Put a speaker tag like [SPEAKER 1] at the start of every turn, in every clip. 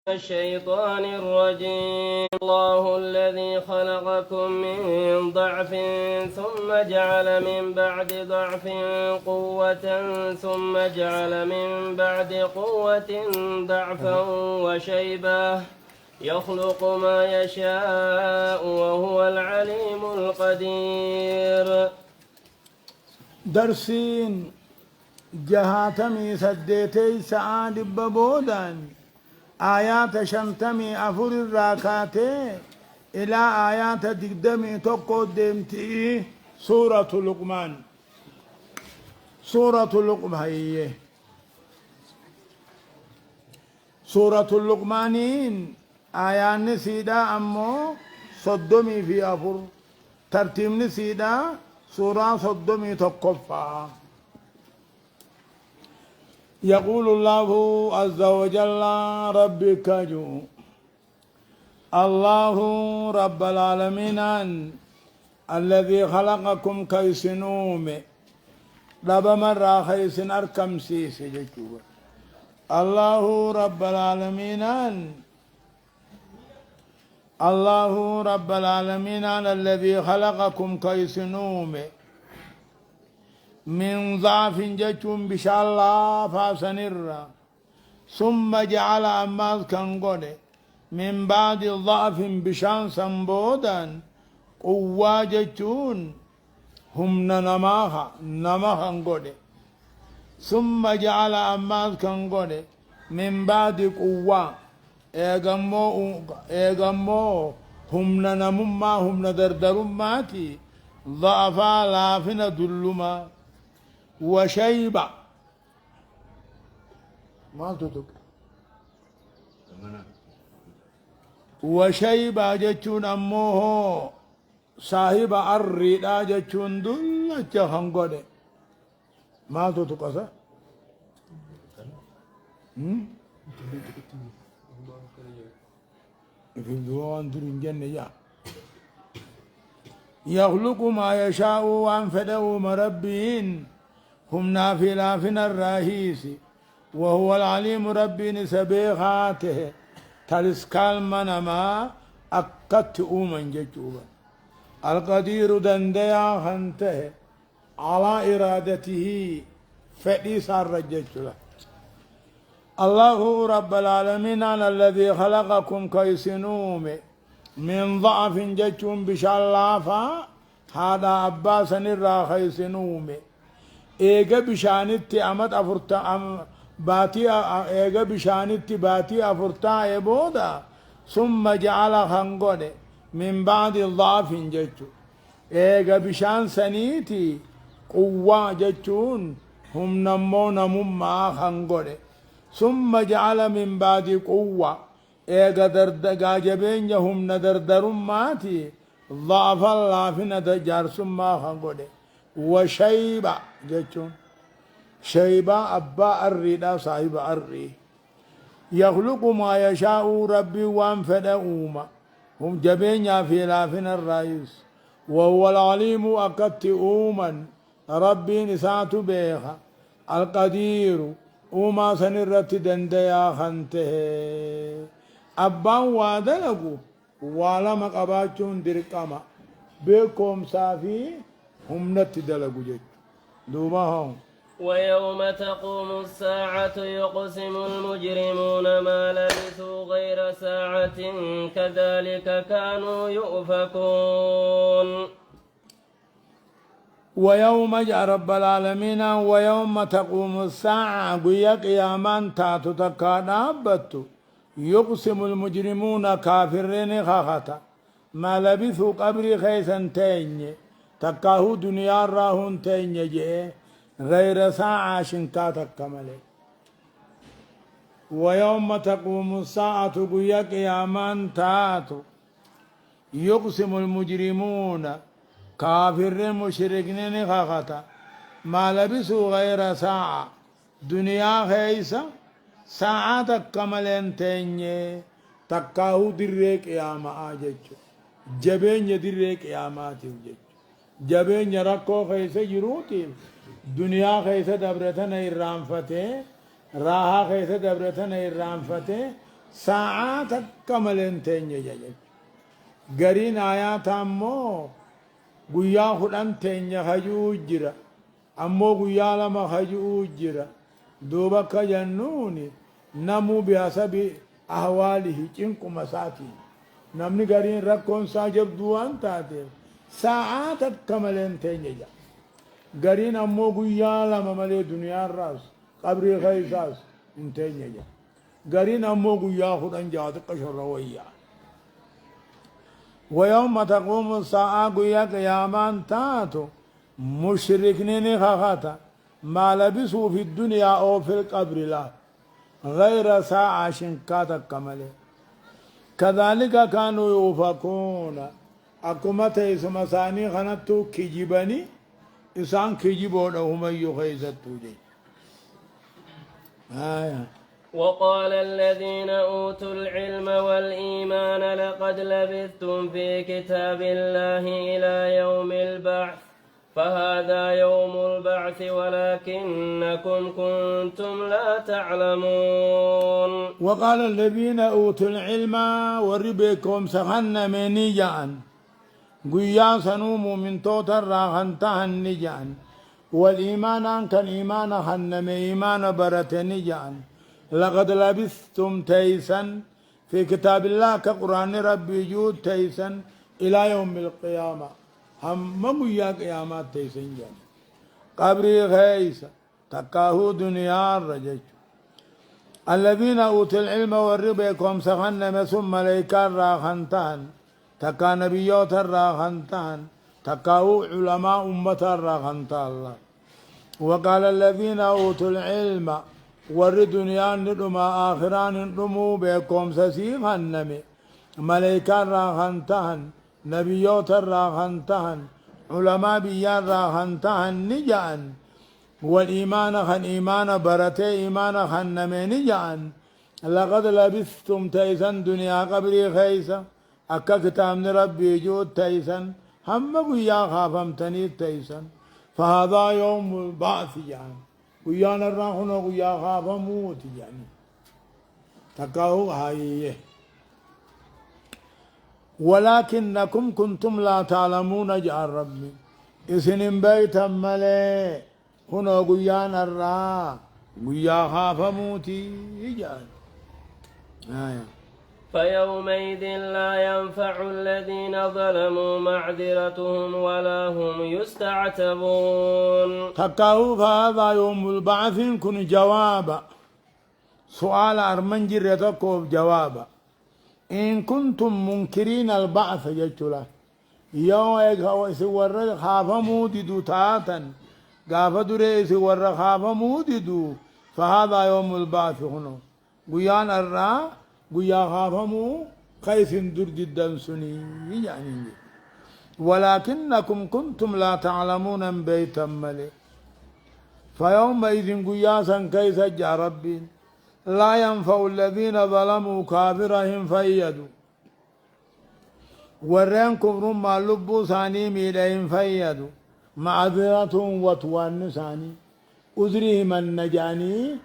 [SPEAKER 1] الشيطان الرجيم. الله الذي خلقكم من ضعف ثم جعل من بعد ضعف قوة ثم جعل من بعد قوة ضعفا وشيبة يخلق ما يشاء وهو العليم القدير.
[SPEAKER 2] درسين جهاتمي سديتي سعاد ببودان آيات شنتمي أفر الراكاتي إلى آيات دقدمي تقو ديمتي سورة لقمان. سورة لقمان هي سورة اللقمانين آيات نسيدا أمو صدمي في أفر ترتيب نسيدا سورة صدمي تقفى. يقول الله عز وجل ربك جو الله رب العالمين الذي خلقكم كيسنوم رب مرة خيسن أركم سيس جيكوبا. الله رب العالمين الله رب العالمين الذي خلقكم كيسنوم من ضعف جتم بشالله فاسنر ثم جعل أماز كنغوني من بعد ضعف بشان سنبودا قوة جتون هم نماها نغوني ثم جعل أماز كنغوني من بعد قوة ايغمو هم نمما هم ندردرماتي ضعفا لافنا دلما وشيبة ما تتك وشيبة جتون أموه صاحب الرئة جتون دل جهنغوني ما تتك أسا في الدوان درين جنة يخلق ما يشاء وانفده مربين هم نافلافن الراهيس وهو العليم ربي نسبيخاته تلسكال منما أكت أومن ججوبا القدير دنديا خنته على إرادته فدي صار ججوبا. الله رب العالمين الذي خلقكم كيسنوم من ضعف ججوم بشالافا هذا أباسا نرى خيسنوم ايغا بشانتي امت افرتا باتي ايغا بشانتي باتي افرتا يبودا ثم جعل خنغوني من بعد الضعف جتو ايغا بشان سنيتي قوة جتون هم نمو ما خنغوني ثم جعل من بعد قوة ايغا دردقا جبين هم ندردرم ماتي ضعف الله في ندجار ثم خنغوني وشيبة جتون شيبة أبا الريدا صاحب الري يخلق ما يشاء ربي وانفد أوما هم جبين في لافن الرئيس وهو العليم أكت أوما ربي نسات بيخا القدير أوما سنرت دنديا خنته أبا وادلقوا ولا مقباتون درقما بكم صافي هم نتدلقوا جد دوبهم.
[SPEAKER 1] ويوم تقوم الساعة يقسم المجرمون ما لبثوا غير ساعة كذلك كانوا يؤفكون.
[SPEAKER 2] ويوم جاء رب العالمين ويوم تقوم الساعة قيا قيامان تاتو تكادابتو يقسم المجرمون كافرين خاختا ما لبثوا قبر خيسا تيني تكاهو دنيا راهون تيني جئ غير ساعة شنكا تكمله. ويوم تقوم الساعة قيا قيامان تاتو يقسم المجرمون كافر مشركين خاختا ما لبسوا غير ساعة دنيا خيسا ساعة تكملين تيني تكاهو دريك قياما آججو جبين دريك قياماتي جبين ركو خيسا جروتي دنيا خيسا دبرتنا الرانفته راها خيسا دبرتنا الرانفته ساعات كملين تيني جاجل قرين آيات أمو قيا خلان تيني خجو جرا أمو قيا لما خجو جرا دوبك جنوني نمو بحسب أحواله جنكو مساتي نمني قرين ركون ساجب دوان تاتي ساعات كملين تيني جا قرين أمو قيا لما ملي دنيا الراس قبري خيساس انتيني جا قرين أمو قيا خلان جاد قشر ويا ويوم تقوم الساعة قيا قيامان تاتو مشركين خاخاتا ما لبسوا في الدنيا أو في القبر لا غير ساعة شنكاتا كمله كذلك كانوا يوفقون أكما تيسم ثاني خنتو كجبني إسان كجبون هم يخيزتو جي
[SPEAKER 1] وقال الذين أوتوا العلم والإيمان لقد لبثتم في كتاب الله إلى يوم البعث فهذا يوم البعث ولكنكم كنتم لا تعلمون
[SPEAKER 2] وقال الذين أوتوا العلم وربكم سخن من نجان قيا سنوم من توتر راغنتهن نجان والإيمان كان إيمان خنم إيمان برت نجان لقد لبثتم تيسا في كتاب الله كقرآن ربي جود تيسا إلى يوم القيامة هم مبيا قيامات تيسن جان قبري خيسا تكاهو دنيا رجج الذين أوتوا العلم والربكم سخنم ثم ملائكة راخنتان تكا نبيوت راخنتان تكاهو علماء أمة راخنتان الله وقال الذين أوتوا العلم ور دنيا ندما آخران ندمو بكم سسيخنم ملائكة راخنتان نبيوت راخنتهن علماء بيان راخنتهن نجان والإيمان خن إيمان برتي إيمان خن نمي نجان لقد لبثتم تيسا دنيا قبري خيسا أكا كتاب ربي جود تيسا هم بيا خافمتني تيسا فهذا يوم البعث يعني ويان الراخنا ويا خافموت يعني تكاو هايه ولكنكم كنتم لا تعلمون جعل ربي إسن بيتا ملي هنا قيان الرا قيا خاف موتي جعل
[SPEAKER 1] فيومئذ لا ينفع الذين ظلموا معذرتهم ولا هم يستعتبون
[SPEAKER 2] تكاو فهذا يوم البعث كن جوابا سؤال أرمنجر يتكوف جوابا إن كنتم منكرين البعث جتلا يوم يسور خاف موددو تاتا قاف دري يسور خاف موددو فهذا يوم البعث هنا قيان الرا قيا خافمو خيف در جدا سني يعني ولكنكم كنتم لا تعلمون بيتا ملي فيومئذ قياسا كيس جاء ربي لا ينفع الذين ظلموا كافرهم فيدوا ورين كفرهم ما لبوا ثاني ميلهم فيدوا معذرتهم وتوان ثاني أذرهم النجاني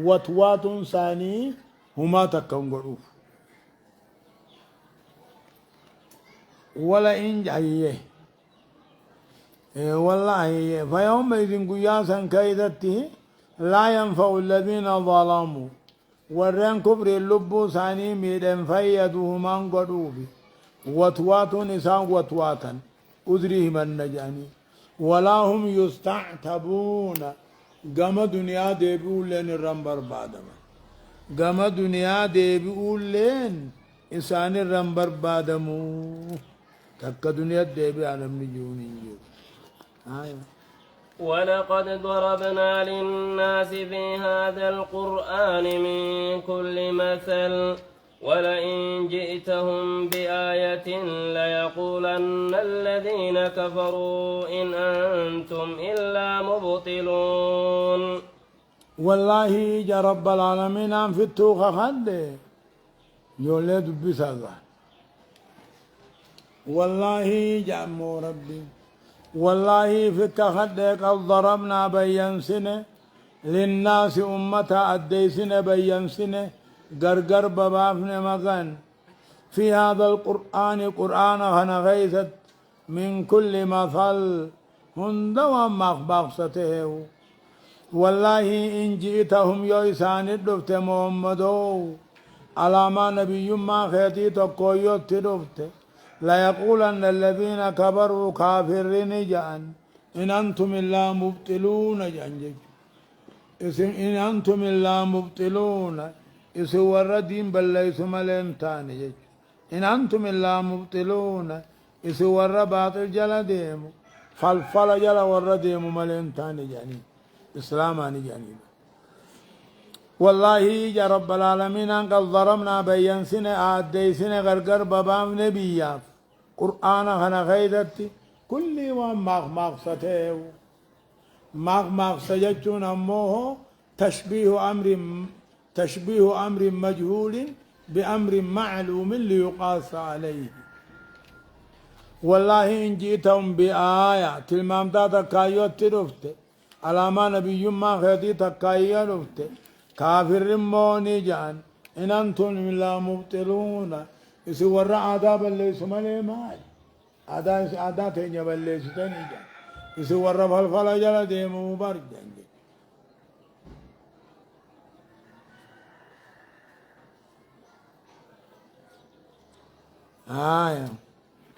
[SPEAKER 2] وتوات ثاني هما تكون قروف ولا إن جايه والله فيومئذ قياسا كيدته لا ينفع الذين ظلموا ورين كبر اللب ثاني ميدن فيدوهما قروبي وتوات نساء وتواتا أذرهم النجاني ولا هم يستعتبون قام دنيا ديبول لين الرمبر بعدما قام دنيا ديبول لين إنسان الرمبر بعدمو تك دنيا ديبي على مليوني
[SPEAKER 1] ولقد ضربنا للناس في هذا القرآن من كل مثل ولئن جئتهم بآية ليقولن الذين كفروا إن أنتم إلا مبطلون
[SPEAKER 2] والله يا رب العالمين أن في التوخة خد يولد بسازة والله يا ربي والله فك خدك قد ضربنا بين سنة للناس أمة أدي سنة بين سنة غرغر ببافن مغن في هذا القرآن قرآن هنا غيثت من كل مثل هندوا مخبصته والله إن جئتهم يوسان الدفت محمدو على ما نبي ما خيتي تقويت دفت لا يقولن الذين كبروا كافرين جان إن أنتم إلا مبطلون جان اسم إن أنتم إلا مبطلون اسم الردين بل ليس ملين تاني إن أنتم إلا مبطلون اسم الرباط الجل ديمو فالفل جل والرديم ملين تاني جاني إسلاماني جاني والله يا رب العالمين قد ضربنا بيان سنة آدي سنة غرغر ببام نبيا قرآن خنا خيدتي كل ما مغمغسته مغمغسجتون أمه تشبيه أمر مجهول بأمر معلوم ليقاس عليه والله إن جئتهم بآية تلمام تكايوت ترفت على ما نبي ما خيدي تكايا رفت كافر موني جان إن أنتم لا مبطلون يسور عذاب اللي سمله مال عذاب تنجب اللي ستني جان يسور فالفلا جل ديم مبارك جان آية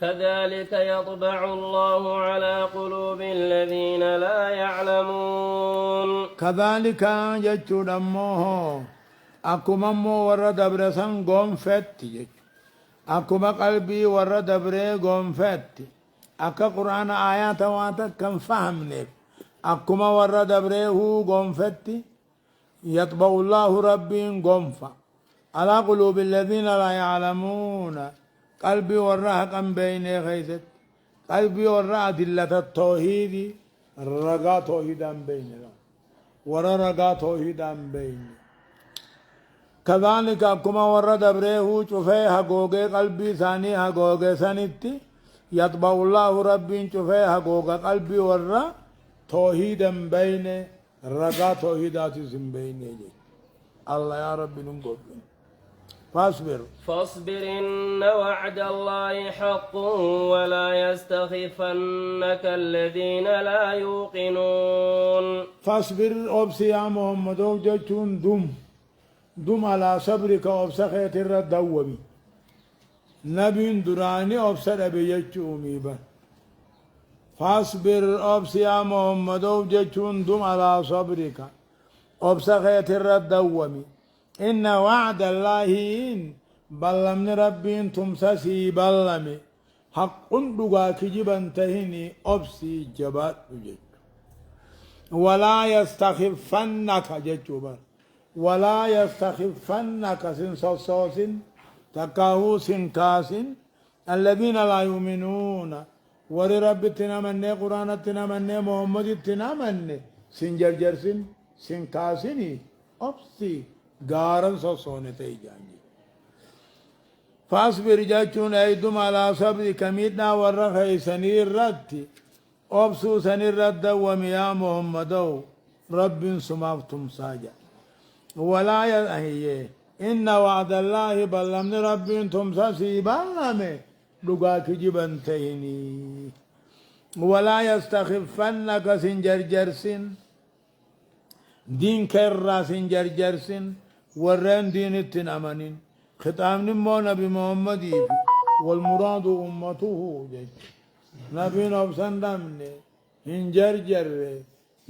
[SPEAKER 1] كذلك يطبع الله على قلوب الذين لا يعلمون
[SPEAKER 2] كذلك جتشود أمه أكما مو ورد برسان قوم فتي أكما قلبي ورد بري قوم فتي أكا قرآن آيات واتا كم فهمني أكما ورد بري هو قوم فتي يطبع الله ربي قوم على قلوب الذين لا يعلمون قلبي وراها كم بين غيثت قلبي وراها دلة التوحيد رقا توحيدا بيننا ورا رقا توحيدا بين كذلك كما ورد بريه شفيها غوغي قلبي ثانيها غوغي سنتي يطبع الله ربي شفيها غوغا قلبي ورا توحيدا بين رقا توحيدات بين الله يا رب نقول
[SPEAKER 1] فاصبر إن وعد الله حق ولا يستخفنك الذين لا يوقنون
[SPEAKER 2] فاصبر أبسي يا محمد وجتون دم على صبرك أبسا خيط الردوبي نبي دراني أبسا بيجتومي با فاصبر أبسي يا محمد وجتون دم على صبرك أبسا خيط الردوبي إن وعد الله بلمن ربي تمسسي بلمي حق دغا كجبا تهني أبسي جبات ولا يستخفنك جتوبا ولا يستخفنك سنصوص تكاهو سنكاسن الذين لا يؤمنون ورب تنامن قرآن تنامن محمد تنامن سنجرجرسن سنكاسني أبسي غارن سوسوني تيجاني فاصبر جاچون ايدم على صبر كميدنا ورخي سنير رتي أبسو سنير رد وميا محمدو رب سمافتم ساجا ولا يهي إن وعد الله بلمن رب تمسسي بلمي لغاك جبن تهني ولا يستخفنك سنجرجرسن دين كرا سنجرجرسن ورين دين التنامنين ختام نمو نبي محمد والمراد أمته نبي نبسن دمني هنجرجر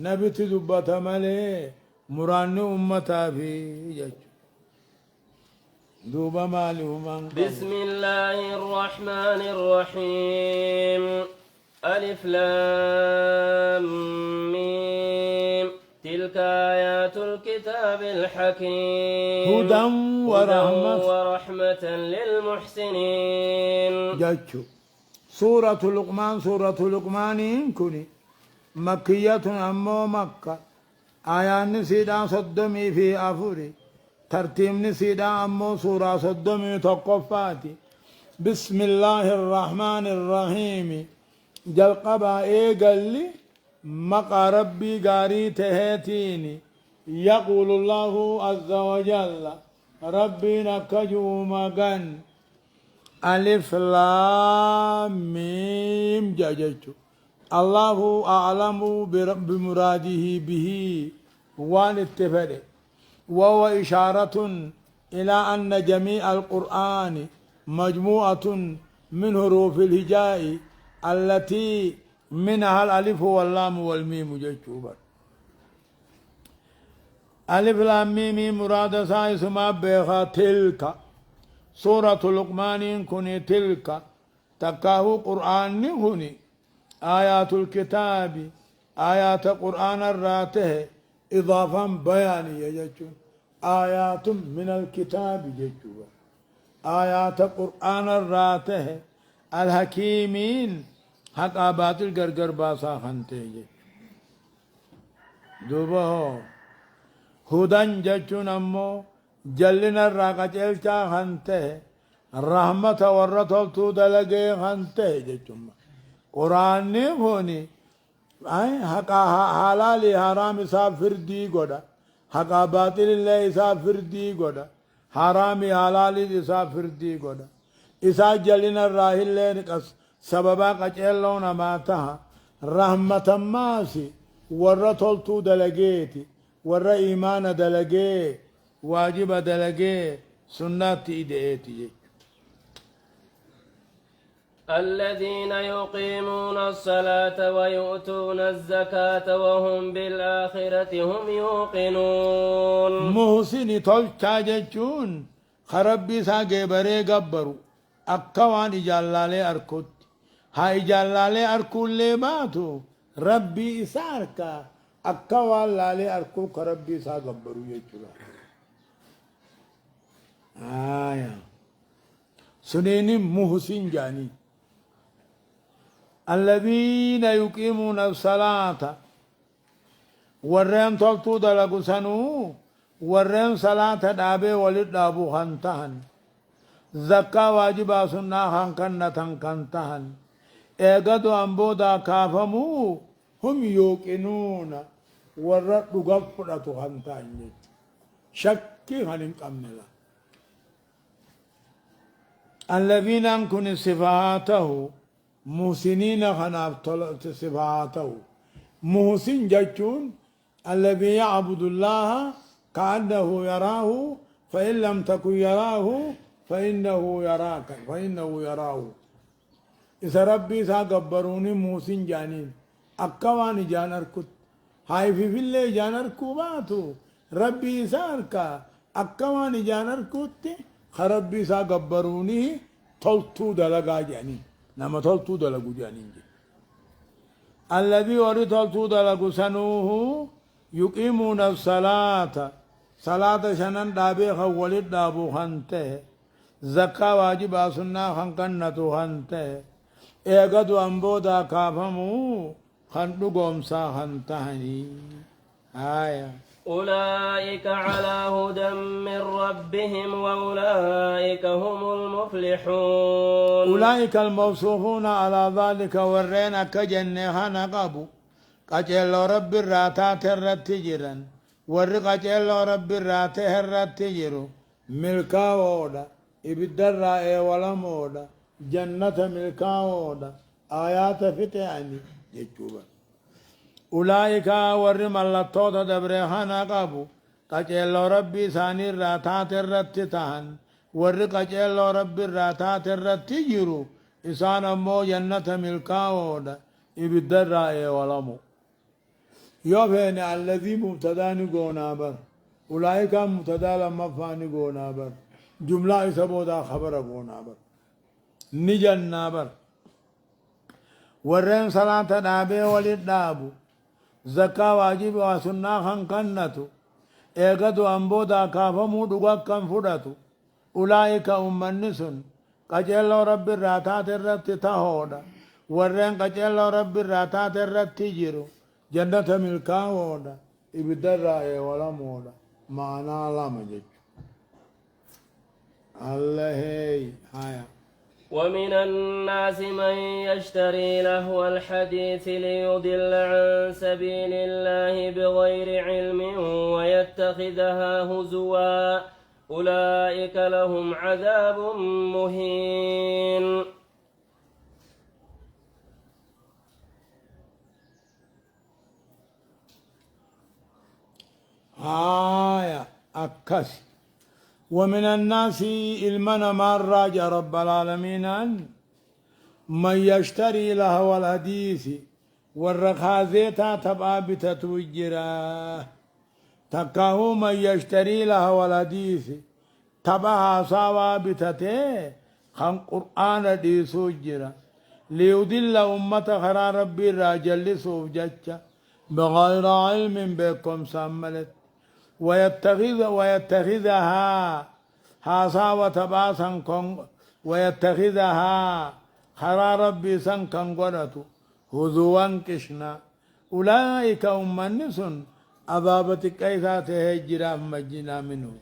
[SPEAKER 2] نبي تدبت ملي مران أمتا في جج دوبا مالي
[SPEAKER 1] بسم الله الرحمن الرحيم ألف لام ميم تلك آيات الكتاب الحكيم
[SPEAKER 2] هدى
[SPEAKER 1] ورحمة للمحسنين
[SPEAKER 2] جاتشو سورة لقمان كني مكية أمو مكة آيان سيدا صدمي في أفوري ترتيب سيدا أمو سورة صدمي تقفاتي بسم الله الرحمن الرحيم جلقبا إيقالي مقا ربي غاري تهيتيني يقول الله عز وجل ربنا كجو مغن ألف لام ميم جاجتو الله أعلم بمراده به وان اتفق وهو إشارة إلى أن جميع القرآن مجموعة من حروف الهجاء التي منها الألف واللام والميم جاجتو ألف لام ميم مراد سايس ما بيخا تلك سورة لقمان كوني تلك تكاهو قرآن كوني آيات الكتاب آيات قرآن الراته إضافة بيانية جتشو آيات من الكتاب جتشو آيات قرآن الراته الحكيمين حق آبات الگرگر باسا خانتے جتشو دوبا هدن جتشون أمو جلنا الراقچل چا خانتے رحمت ورطل تو دلگے خانتے جتشو قرآن نے ہونی حقا حلالی حرام اسا فردی گوڑا حقا باطل اللہ اسا فردی گوڑا حرامی حلالی اسا فردی گوڑا اسا جلن الراہی اللہ سببا قچلون ماتا رحمت ماسی ورہ تلتو دلگیتی ورہ ایمان دلگے واجب دلگے سنتی دیتی
[SPEAKER 1] الذين يقيمون الصلاة ويؤتون الزكاة وهم بالآخرة هم يوقنون
[SPEAKER 2] محسن تلچا جچون خربی سا گبرے گبرو اکوان اجالالے ارکت ها اجالالے ارکول لے باتو ربی اسار کا اکوان لالے ارکو خربی سا گبرو جچورا آیا سنینی محسن جانی الذين يقيمون الصلاة ورين تلتو دلقو سنو ورين صلاة دابي ولد دابو خانتهن زكاة واجبا سنة خانكنة خانتهن ايغدو انبودا كافمو هم يوقنون ورد غفرة خانتهن شكي خانين كملا الذين انكن صفاته محسنين خناف صفاته محسن جچون الذي يعبد الله كأنه يراه فإن لم تكن يراه فإنه يراك إذا ربي سا قبروني محسن جانين أكواني جانر كت هاي في الله جانر كوباتو ربي ساركا أكواني جانر كت خربي سا قبروني تلتو دلقا جانين نما تلتو دلقو جانين الذي ورد تلتو دلقو سنوه يقيمون الصلاة صلاة شنن دابي خولد دابو خانته زكاة واجب سنة خانكنتو خانته ايغدو انبودا كافمو خندو قومسا خانتهني آية
[SPEAKER 1] أولئك على هدى من ربهم وأولئك هم المفلحون
[SPEAKER 2] أولئك الموصوفون على ذلك ورين كجنة نقبو قجل رب الراتات الرتجرا ور قجل رب الراتات الرتجرو ملكا وودا إبدر رائع ولا مودا جنة ملكا وودا آيات فتعني يجوبا أولئك ورم الله تودا دبرهانا قابو قجل ربي ثاني الراتات الرتتان ور قجل رب الراتات الرتجرو إسان أمو جنة ملكا وودا إبدر رائع ولا مو يوفين الذي مبتدا نقونا بر أولئك مبتدا لما فاني قونا بر جملة سبودا خبر قونا بر نجن بر ورين صلاة دابي ولد دابو زكاة واجب وسنة خنكنتو ايغدو انبودا كافمو دقا كم فدتو أولئك أمنسن قجل رب الراتات الرت تهودا ورين قجل رب الراتات الرت تجيرو جنة ملكا وودا إبدر رأي ولا مودا معنا لا مجد الله هايا
[SPEAKER 1] ومن الناس من يشتري لهو الحديث ليضل عن سبيل الله بغير علم ويتخذها هزوا أولئك لهم عذاب مهين.
[SPEAKER 2] أكس ومن الناس المن ما راجع رب العالمين من يشتري لهو الحديث والرخازيتا تبع بتتوجرا تكاهو من يشتري لهو الحديث تبع سوا بتته خم قرآن دي سوجرا ليضل أمة خرا ربي راجل سوف جتشا بغير علم بكم سملت ويتخذها حاسا تباسا كون ويتخذها خرا ربي سن كن قرأتو هذوان كشنا أولئك أمنس أبابتك كيسا تهجرا مجنا منه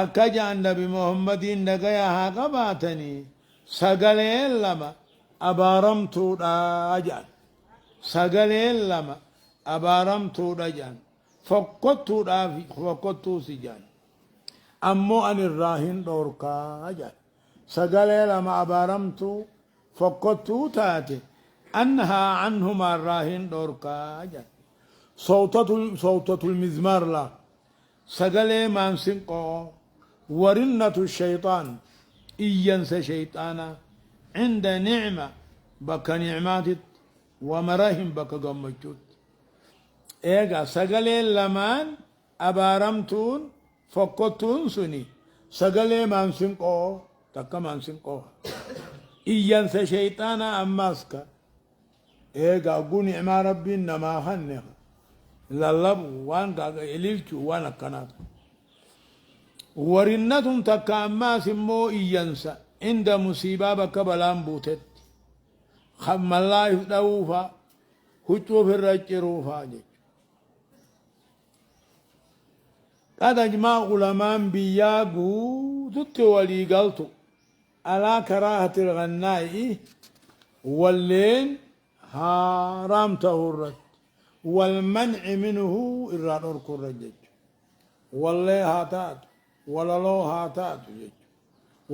[SPEAKER 2] أكجا النبي محمد نقيا قباتني سقلين لما أبارمتو راجان سقلين لما أبارمتو راجان فقطو رافي فقطو سجان أمو أن الراهن دوركا أجل سقلي لما أبارمتو فقطو تاتي أنها عنهما الراهن دوركا أجل صوتة المزمار لا سقلي مانسنقو ورنة الشيطان إينس شيطانا عند نعمة بك نعمات ومراهم بك قمجوت إيجا سقلي لمان أبارمتون فقطون سني سقلي مانسنقو تكا مانسنقو إيانس شيطانا أماسكا إيجا قوني عما ربي نما خنخ للبو وان قاقا إليلتو وانا كنات ورنتم تكا أماس مو إيانسا عند مصيبة بك بلان بوتت خم الله يفدوفا هجو في الرجروفا جي قد أجمع علماء بياغو تتولي قلتو على كراهة الغناء واللين حرام تهرج والمنع منه إرادور كرجج والله هاتات وللو هاتات جج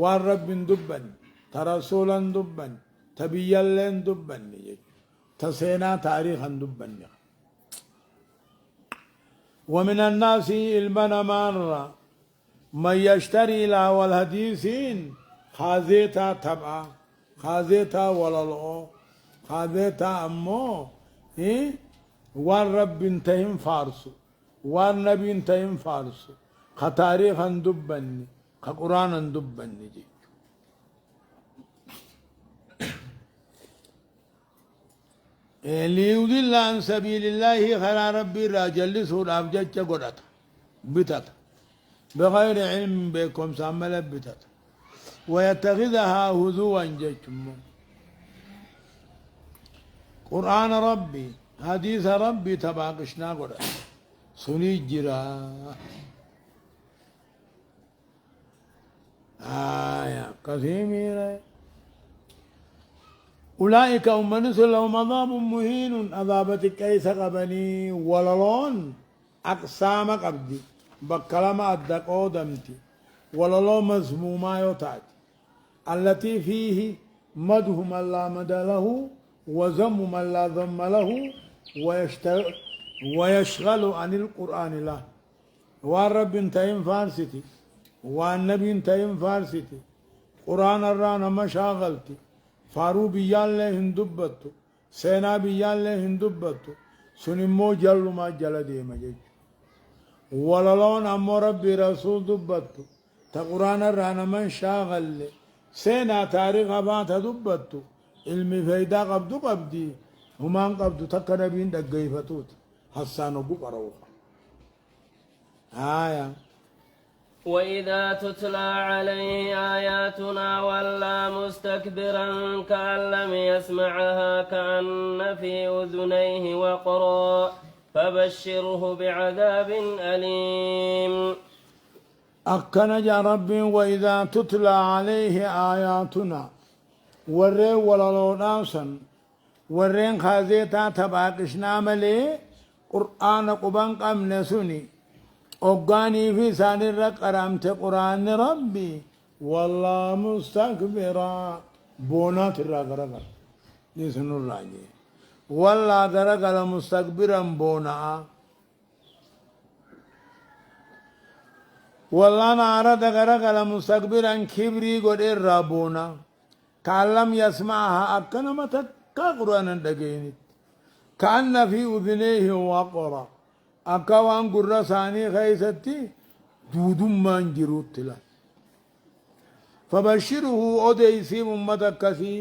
[SPEAKER 2] والرب دبن ترسولا دبن تبيالين دبن جج تسينا تاريخا دبن ومن الناس المن مرة من يشتري له والحديثين خازيتا تبعا خازيتا وللو خازيتا أمو إيه والرب انتهم فارسو والنبي انتهم فارسو خطاريخا دبني خقرانا دبني جي ليضل عن سبيل الله خلا ربي راجل سود أبجد قدرت بتت بغير علم بكم سامل بتت ويتخذها هزوا جتم قرآن ربي حديث ربي تباقشنا قدرت سني جرا كثير أولئك هم نسل لهم عذاب مهين عذابتك كيس قبني وللون أقسام قبدي بكلمة الدقو دمتي وللو مزموما يوتات التي فيه مده من لا مدى له وذم من لا ذم له ويشغل عن القرآن له والرب انتهم فارستي والنبي انتهم فارستي قرآن الرانا مشاغلتي فارو بيالله هندبتو سينا بيالله هندبتو سنمو جلو ما جلدي مجج وللون أمو ربي رسول دبتو تقرآن الرانا من شاغل سينا تاريخ أبات دبتو علمي فايدا قبدو قبدي همان قبدو تكنبين دقيفتوت حسانو بقروفا
[SPEAKER 1] وإذا تتلى عليه آياتنا ولى مستكبرا كأن لم يسمعها كأن في أذنيه وقرا فبشره بعذاب أليم.
[SPEAKER 2] أكن يا ربي وإذا تتلى عليه آياتنا ورين ولو ناسا ورين خازيتا تباقشنا ملي قرآن قبان قمنا سني أوغاني في سان الرق أرامت قرآن ربي والله مستكبرا بونات الرقرقر يسن الراجي والله قرقر مستكبرا بونا والله نعرض قرقر مستكبرا كبري قد الرابونا كعلم يسمعها أكنمتك كقرآن دقيني كأن في أذنيه وقرا أكوان قرى ثاني خيستي دودم من جروت لا فبشره أديسي ممتكسي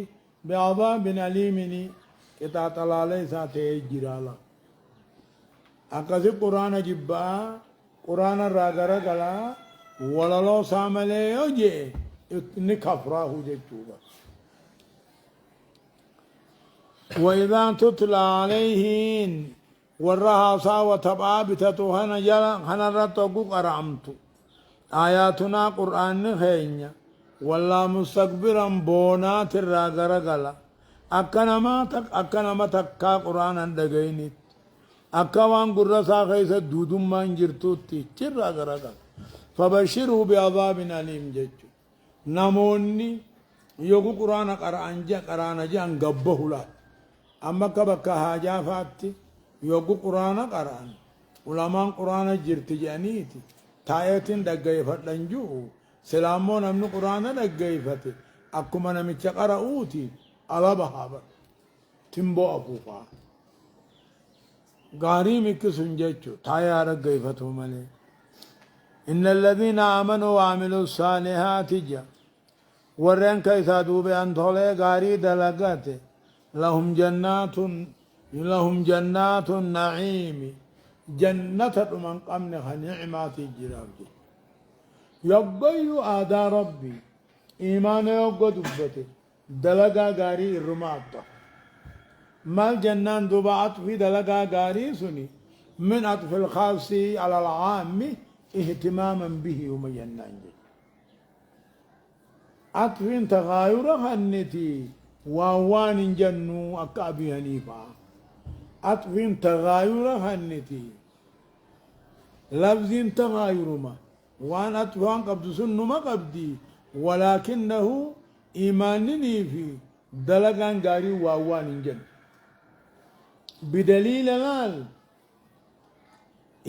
[SPEAKER 2] بعذاب أليمني كتا طلالي ساتي جرالا أكسي قرآن جبا قرآن راغرا قلا وللو ساملي يجي نكفراه جيتوبا وإذا تتلى عليهن ورها صاوة بابتة هنرتقو قرامت آياتنا قرآن خينيا والله مستكبرا بونات الراغرغلا أكنما تكا قرآن دغينيت أكوان قرصا خيس دودم من جرتوتي چر راغرغلا فبشره بعذاب أليم جيجو نموني يوغو قرآن قرآن جان قبه لا أما كبكا حاجة فاتي يوغو قرآن قرآن علماء قرآن جرت جانيتي تايتين دقائفت لنجو سلامون امن قرآن دقائفتي أكما نمتش قرأوتي على بحابة تنبو أبوفا غاري مكسن جيچو تايا رقائفتو ملي إن الذين آمنوا وعملوا الصالحات جا ورن كيسا دوبي أنتولي غاري دلقاتي لهم جنات النعيم جنة من قمن نعمات الجراب يقضي آدى ربي إيمان يقضي دبته دلقا غاري الرماطة ما الجنان دبعت في دلقا غاري سني من عطف الخاص على العام اهتماما به ومجنان عطف تغاير خنتي ووان جنو أكابي هنيفا عطف تغاير خنتي لفظ تغاير ما وان أطفان قبض سن ما قبدي ولكنه إيمانني في دلقان غاري ووان جن بدليل قال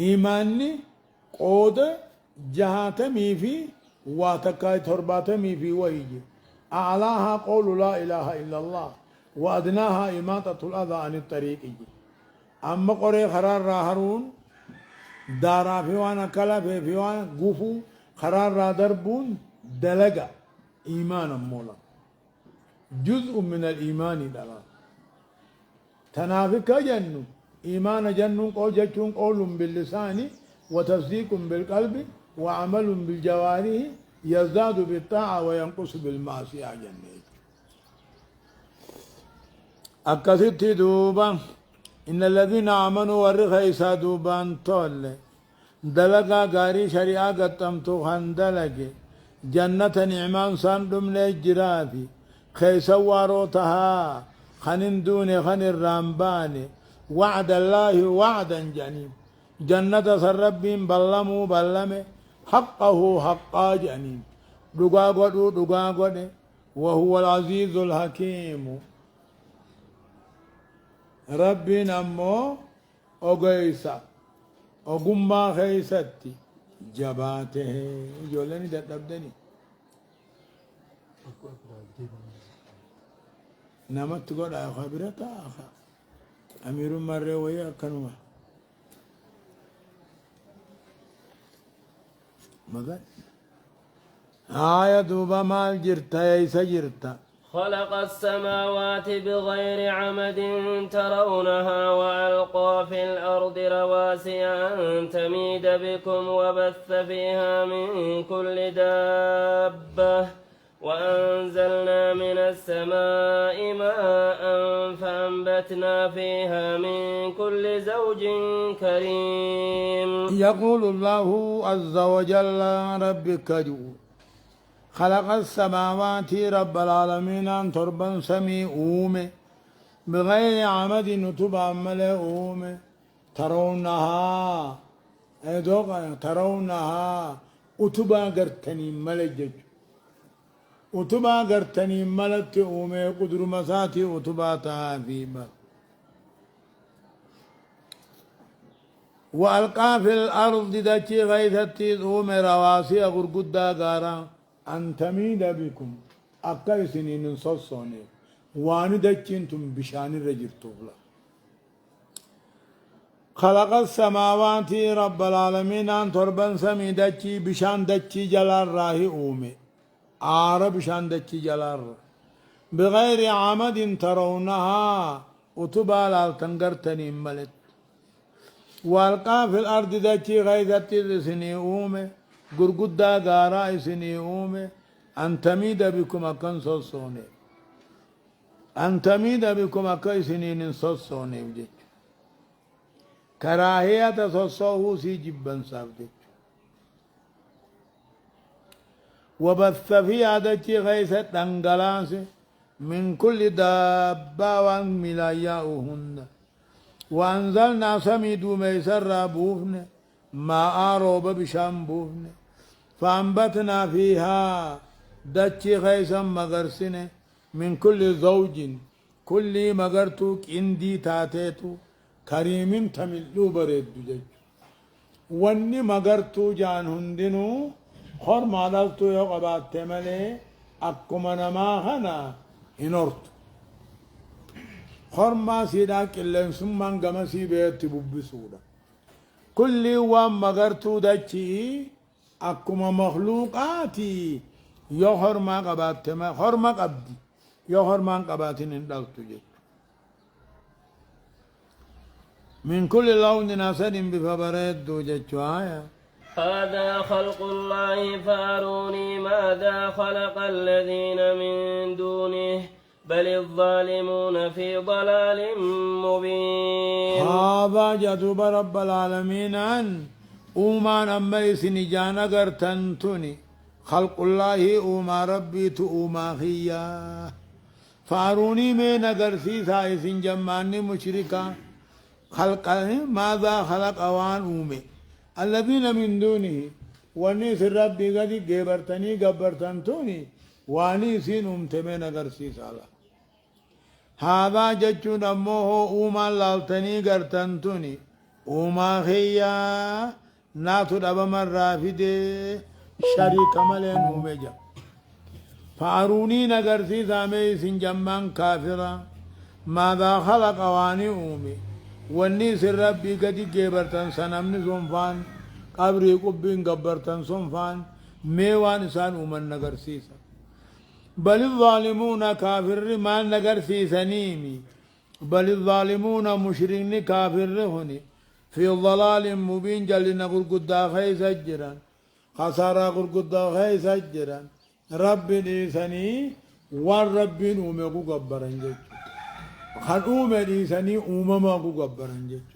[SPEAKER 2] إيماني قود جهاتمي في واتكاي ترباتمي في وهيجي أعلاها قول لا إله إلا الله وأدناها إماتة الأذى عن الطريق أما قري خرار راهرون دارا فيوانا كلا فيوانا قفو خرار را دربون دلقا إيمانا مولا جزء من الإيمان دلال تنافك جنو إيمان جنو قول باللسان وتصديق بالقلب وعمل بالجوارح يزداد بالطاعة وينقص بالمعصية جنة أكثت دوبا إن الذين آمنوا ورخيسا دوبان طول دلقا غاري شريعة قطمتو خندلق جنة نعمان ساندم لجرافي خيسا واروتها خنن دون خن الرامبان وعد الله وعدا جنيم جنة سربين بلمو بلمه حقه حقا جنين دقا وهو العزيز الحكيم ربي نمو أغيسا أغمّا خيستي جباته جولني دبدني نمت قول خبرة آخا أمير مرة ويا كنوا مگر آية دوبا مال جرتا يسا جرتا
[SPEAKER 1] خلق السماوات بغير عمد ترونها وألقى في الأرض رواسي أن تميد بكم وبث فيها من كل دابة وأنزلنا من السماء ماء فأنبتنا فيها من كل زوج كريم.
[SPEAKER 2] يقول الله عز وجل ربك جو خلق السماوات رب العالمين أن تربا سمي أومي بغير عمد نتبع ملئ أومي ترونها دوغا ترونها أتبا قرتني ملجج أتبا قرتني ملت أومي قدر مساتي أتبا في بر وألقى في الأرض دتي غيثتي أومي رواسي غرقدا غارا أن تميد بكم أكاي سنين صصوني وان دتشنتم بشان الرجل طولا خلق السماوات رب العالمين أن تربا سمي دتشي بشان دتشي جلال راهي أومي عرب بشان دتشي جلال بغير عمد ترونها وتبال تنقرتني ملت والقى في الارض دتي غيثتي سني اومه غرغدا غارا سني اومه ان تميد بكم اكن صصوني ان تميد بكم اكن سنين صصوني وجه كراهيه صصوه سي جبن صابت وبث في عدتي غيث دنگلاس من كل دابة وملاياؤهن وأنزلنا سميدو ميسر بوفن ما آروب بشام بوفن فأنبتنا فيها دتشي غيثا مغرسن من كل زوج كل مغرتوك اندي تاتيتو كريم تملو بريد جج واني مغرتو جان هندنو خور مالالتو يقبات تملي أكما نما خنا هنورتو خرما سيدا كلن سمان غمسي بيت ببسودا كل وام مغرتو دچي اكما مخلوقاتي يا خرما قبات ما خرما قبدي يا خرما قباتين اندلتو جي من كل لون ناسد بفبرت دو جچوايا
[SPEAKER 1] هذا خلق الله فاروني ماذا خلق الذين من دونه بل الظالمون في ضلال مبين
[SPEAKER 2] هذا جدوب رب العالمين أن أومان أما سنجانا قرتنتني خلق الله أوما ربي تؤما خيا فاروني من قرسي سايسين جماني مشركا خلق ماذا خلق أوان أومي الذين من دونه واني سر ربي قد قبرتني واني سين أمتمين قرسي سالا هذا جتشون أمه أوما لالتني قرتنتني أوما خيا ناتو دبا مرة فيدي شريك ملين أوميجا فأروني نقرسي سامي سنجمان كافرا ماذا خلق واني أومي واني سر ربي قد قبرتن سنمني سنفان قبري قبين قبرتن سنفان ميوان سان أومن نقرسيسا بل الظالمون كافر ما نقر في سنيمي بل الظالمون مشرين كافر هني في ضلال مبين جل نقول قد خي سجرا خسارة قل قد خي سجرا رب ليسني والرب أمكو قبرن جيش خد ليسني أممكو قبرن جيش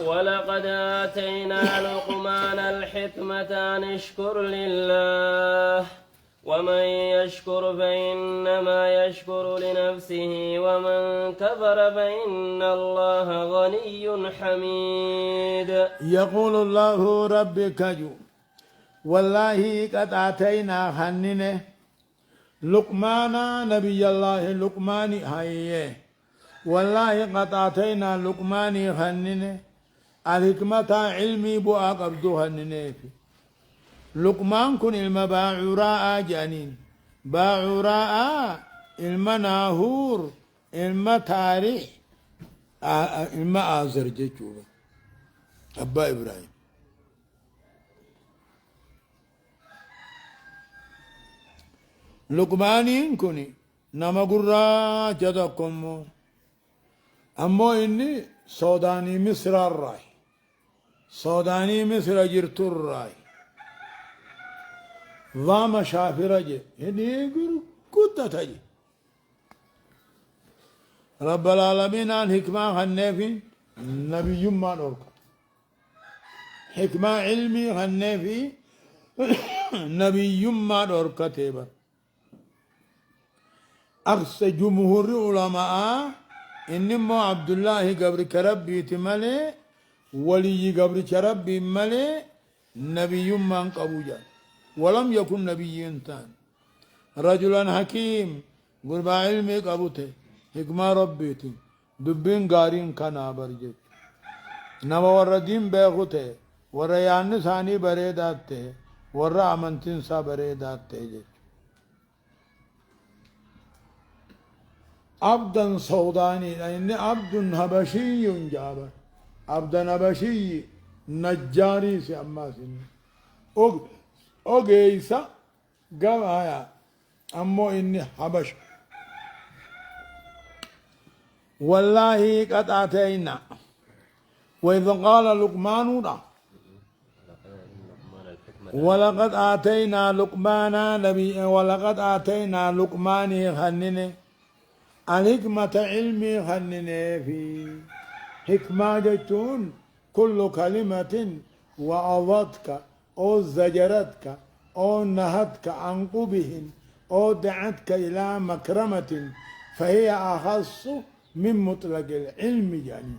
[SPEAKER 1] ولقد آتينا لقمان الحكمة أن اشكر لله ومن يشكر فإنما يشكر لنفسه ومن كفر فإن الله غني حميد
[SPEAKER 2] يقول الله ربك جو والله قد آتينا خننه لقمان نبي الله لقمان هايه والله قد آتينا لقمان خننه الحكمة علمي بؤا قبضو خننه لقمان كن المباعوراء جانين باعوراء المناهور المتاريخ المآزر جيشوبا أبا إبراهيم لقمانين كني نما قرى جدكم أمو إني سوداني مصر الراي سوداني مصر جرت الراي ضام شافرج هني يقول كنت تجي رب العالمين عن حكمة خنفي نبي ما نورك حكمة علمي خنفي نبي ما نورك تيبر أقصى جمهور علماء إنما عبد الله قبر كربي تملي ولي قبر ربي ملي نبي من قبوجا ولم يكن نبي انتان رجلا حكيم قرب علمي قبوته حكمة ربيتي دبين قارين كان برجت نما وردين بيغوته وريان ثاني بريداته ورا امنتين سا بريداته عبدا سوداني يعني عبد حبشي جابر عبدا حبشي نجاري سي اماسين اوغيسا قوايا امو اني حبش والله قد اتينا واذ قال لقمان ولقد اتينا لقمان نبي ولقد اتينا لقمان خننه الحكمة علمي خننه في حكمة جتون كل كلمة وعظتك أو زجرتك أو نهتك عن قبه أو دعتك إلى مكرمة فهي أخص من مطلق العلم يعني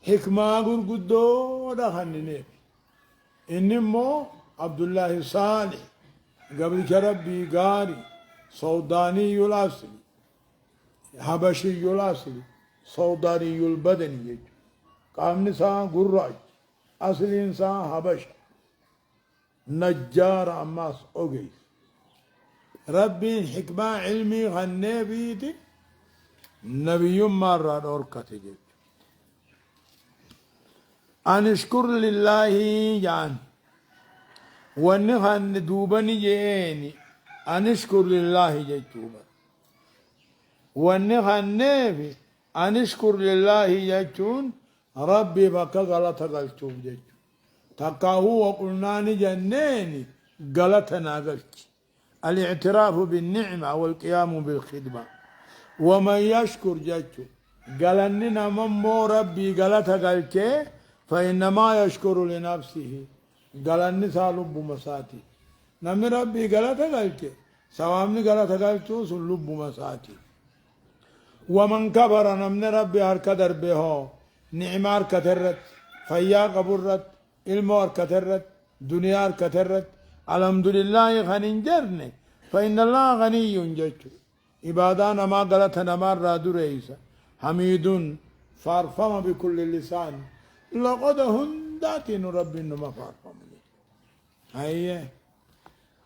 [SPEAKER 2] حكمة قدو دخلني إنمو عبد الله صالح قبل ربي قاري سوداني الأصل حبشي الأصل سوداني البدني قام نساء قراج أصل إنسان حبش نجار أماس أوغيس ربي حكمة علمي غني بيتي نبي مرة أوركتي أن اشكر لله جان ونغن دوبني جيني أن اشكر لله جيتوبا ونغن في أن اشكر لله جيتون ربي بك غلط قلتوب جيتون تقا هو قلنا جنيني غلطنا قلت الاعتراف بالنعمة والقيام بالخدمة ومن يشكر جيتون قالننا ممو ربي غلط قلتي فإنما يشكر لنفسه قال النساء لب مساتي نمي ربي غلط قلتي سوامني غلط قلتو سلب مساتي ومن كبر نمني ربي هركدر به نعمار كترت فيا قبرت علمار كترت دنيار كترت الحمد لله خننجرني فإن الله غني جج عبادانا ما غلطنا مرة دريسا حميد فارفم بكل اللسان لقد هنداتين ربي ما فارفم هيا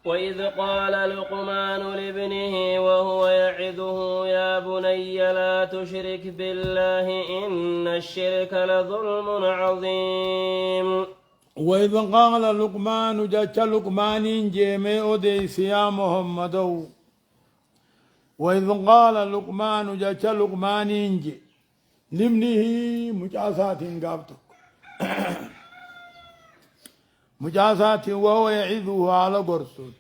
[SPEAKER 1] وإذ قال لقمان لابنه وهو يعظه يا بني لا تشرك بالله إن الشرك لظلم عظيم
[SPEAKER 2] وإذ قال لقمان جاء لقمان جيمي أوديس يا محمد وإذ قال لقمان جاء لقمان جي لابنه مجاسات قابتك مجازات وهو يعظه على قرصه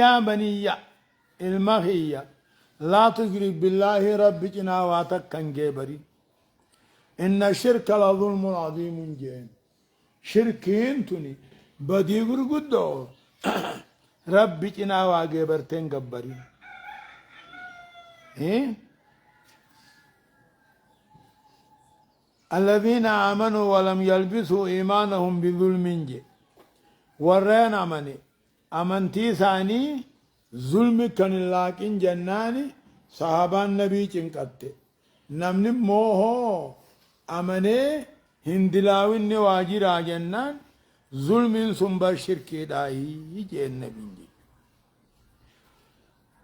[SPEAKER 2] يا بني المخية لا تشرك بالله ربنا واتكن جبري إن الشرك لظلم عظيم جين شركين تني بدي قدو ربنا وجبرتين جبري إيه الذين آمنوا ولم يلبسوا إيمانهم بظلم جي ورين أمني أمنتي ثاني ظلم كان لكن جناني صحابة النبي چنقت نمن موهو أمني هندلاوين نواجي راجنان ظلم سنبا شركي داهي جي النبي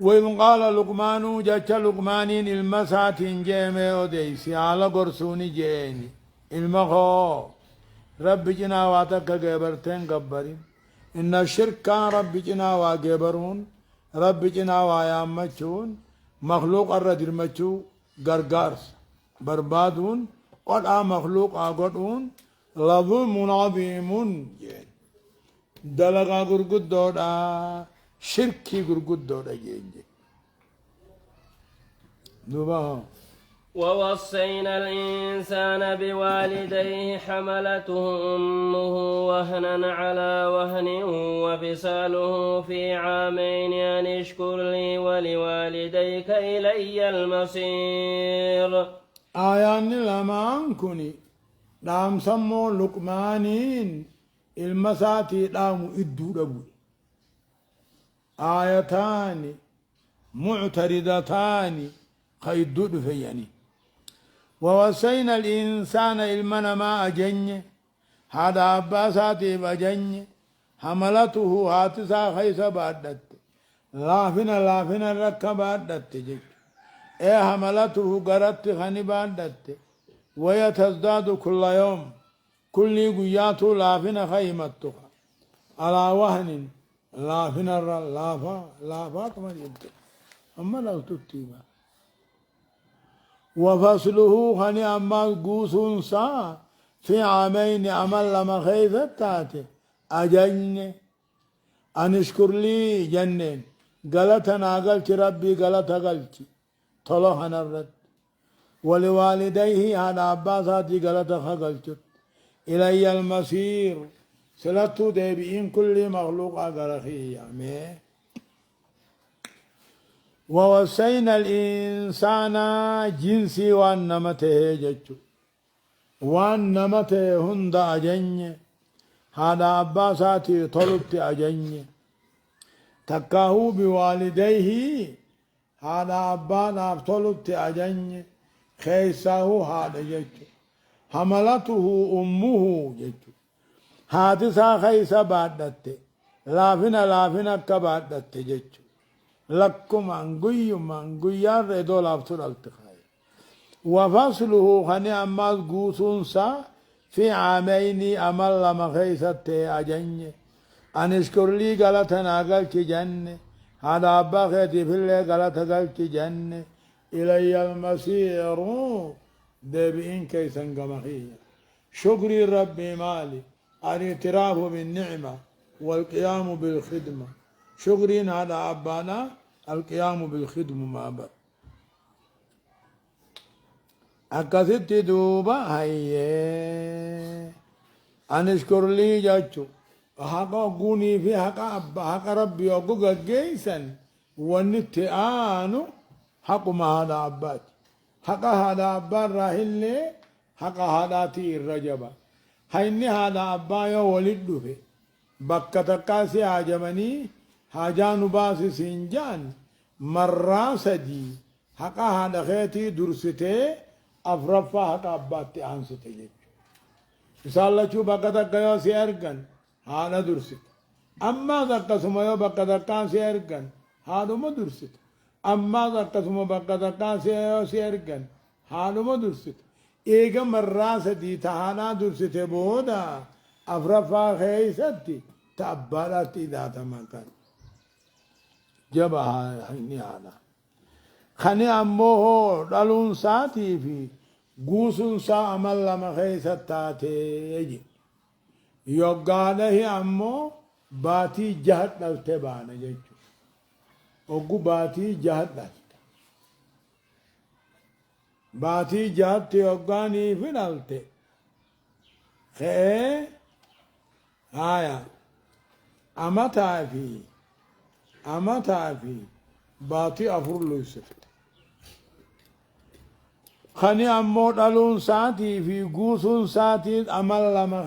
[SPEAKER 2] وإذ قال لقمان جاء لقمانين المساتين جيمي وديسي على قرسوني جيني المخو رب جنا واتك جبرتين قبرين إن الشرك كان رب جنا وجبرون رب جنا ويامچون مخلوق الردر مچو غرغارس بربادون قد مخلوق آگودون لظلم عظيم جين دلغا غرغد دودا شركي غرغد دودا جين دوبا
[SPEAKER 1] ووصينا الإنسان بوالديه حملته أمه وهنا على وهن وفصاله في عامين أن اشكر لي ولوالديك إلي المصير
[SPEAKER 2] آيان لما أنكني دام سمو لقمانين المساتي دام إدو دبو آيتان معتردتان خيدو دفياني ووصينا الإنسان المنا ما أجني هذا أباساتي بجني حملته هاتسا خيس بادت لافنا ركبادت جج إيه حملته قرت خني بادت ويتزداد كل يوم كل قيات لافنا خيمتها على وهن لافنا لافا كما يبدو أما لو تتيما وفصله خني أما قوسون سا في عامين عمل لما خيفت تاتي أجن أن اشكر لي جنين قالتنا قلت ربي قالت قلت طلعنا الرد ولوالديه هذا عباساتي قالت قلت إلي المصير سلطو ديبئين كل مخلوق أقرخي يعني ووصينا الإنسان جنسي وانمته جتشو وانمته هند أجنّ هذا عباساتي طلبت أجنّ تكاهو بوالديه هذا عبانا طلبت أجنّ خيساه هذا جتشو حملته أمه جتشو حادثة خيسة بعدت لافنا كبعدت جتشو لكم أنقيا ردو لابتر التخاي وفصله خني أمال قوسونسا في عامين أمل مخيسة أجنّ أن اشكر لي قالتنا قلت جنة هذا أبا خيتي في اللي قالت قلت جنة إلي المسير دبئين كيسا قمخية شكري ربي مالي الاعتراف بالنعمة والقيام بالخدمة شكرين على أبانا القيام بالخدمة ما بعد أكثت دوبا هاي أن اشكر لي جاتشو حقا قوني في حقا أبا حقا ربي وقوقا جيسا ونتآنو حق ما هذا أبات حقا هذا أبا راهل حقا هذا تي الرجبة هيني هذا أبا يو ولده في بكتكاسي عجمني حاجان باسي سنجان مراسدي حقا هذا خيتي درسته أفرفا حقا أباتي أنسته جيج مثال الله شو بكتك يو سيرغن هذا درست أما ذكا سما يو بكتكان سيرغن هذا ما درست أما ذكا سما بكتكان سيرغن هذا ما درست إيجا مراسدي تهانا درسته بودا أفرفا خيستي تأبالاتي ذات مكان جبها هني هذا خني أمه دلون ساتي في قوسون سا عمل لما خيستاتي يجي يوغاله أمه باتي جهت نلتبانا جيجو وقو باتي جهت نلت باتي جهت يوغاني في نلت خيه آية أما تعفي باتي أفر لوسفت خني أمو دلون ساتي في قوسون ساتي أمل لما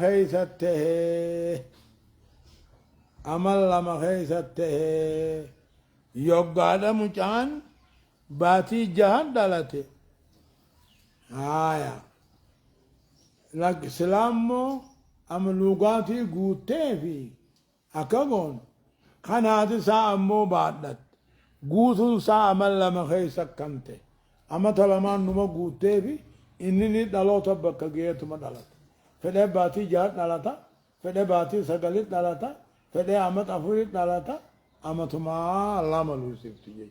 [SPEAKER 2] خيسته يوغاد مجان باتي جهان دلته آية لك سلامو أملوغاتي قوتي في أكاغون خنادي سا أمو بعدت قوسون سا أمل لما خيسك كمته أما تلمان نما قوتي في إنني دلوتا بكا جيتما دلتا فده باتي جهات دلتا فده باتي سقلت دلتا فده أمت أفريت دلتا أمتما الله ملوسف تجي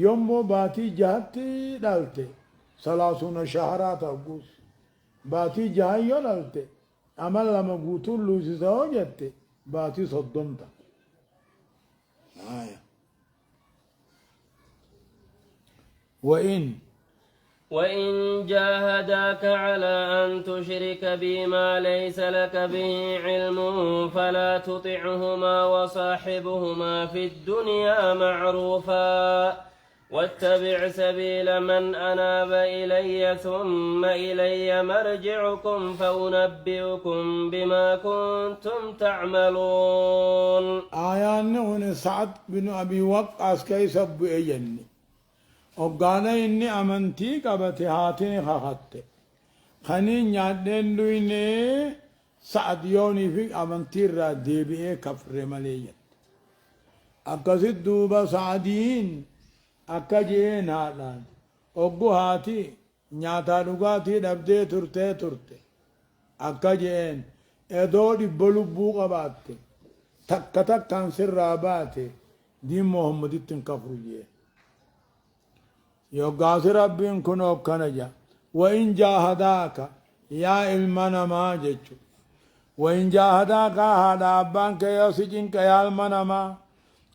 [SPEAKER 2] يومو باتي جهات دلته 30 شهرات أقوس باتي جهاي يولالته أمل لما قوتو لوسي سوجته باتي صدمتا آية
[SPEAKER 1] وإن جاهداك على أن تشرك بي ما ليس لك به علم فلا تطعهما وصاحبهما في الدنيا معروفا واتبع سبيل من أناب إلي ثم إلي مرجعكم فأنبئكم بما كنتم تعملون.
[SPEAKER 2] آيان هنا سعد بن أبي وقاص كيس أبو إيجني وقانا إني أمنتي قبتي هاتني خاخت خنين يادين دويني سعد يوني في أمنتي را ديبئي كفر مليا أكسد دوبا سعدين أكجين هاتان أقو هاتي نياتا رغاتي دبدي ترتي ترتي أكجين إدودي بلبو قباتي تك تك كان سر راباتي دين محمد تنكفرجيه يوغاس ربين كنو كنجا وإن جاهداك يا إلمنا ما جيتشو وإن جاهداك هذا أبانك يا سجنك يا إلمنا ما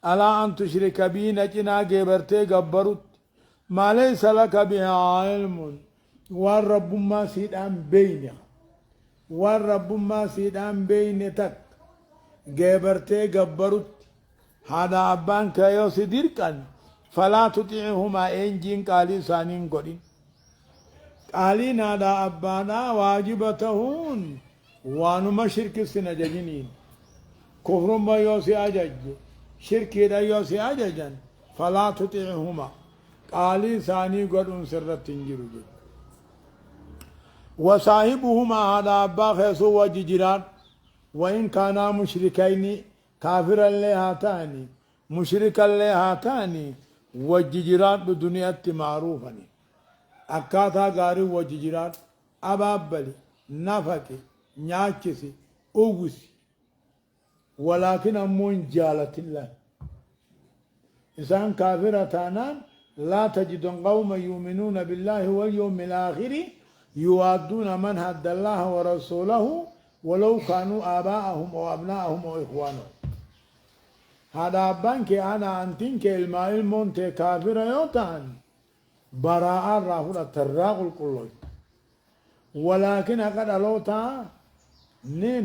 [SPEAKER 2] ألا أن تشرك بي نجنا جبرتي جبروت ما ليس لك بها علم والرب ما سيدان بينك والرب ما سيدان بينتك جبرتي جبروت هذا أبانك يا سديركن فلا تطيعهما إنجين قالي سانين قدين قالي نادا أبانا واجبتهون وانو ما شرك سنججنين كفر ما يوسي أجج شركي دا يوسي أججن فلا تطيعهما قالي ساني قدون سرت تنجرو جي وصاحبهما هذا أبا خيسو وججران وإن كانا مشركين كافرا لهاتاني مشركا لهاتاني وججرات بدنيا معروفا أكاتا غاري وججرات أبابلي نفكي ناكسي أوغسي ولكن أمون جالة الله إنسان كافرة تانان لا تجد قوم يؤمنون بالله واليوم الآخر يوادون من هد الله ورسوله ولو كانوا آباءهم أو أبناءهم أو إخوانهم هذا بانك أنا أنتين كلمة المونت كافر يوتان براء الرافضة تراغ الكل ولكن أقد ألوتا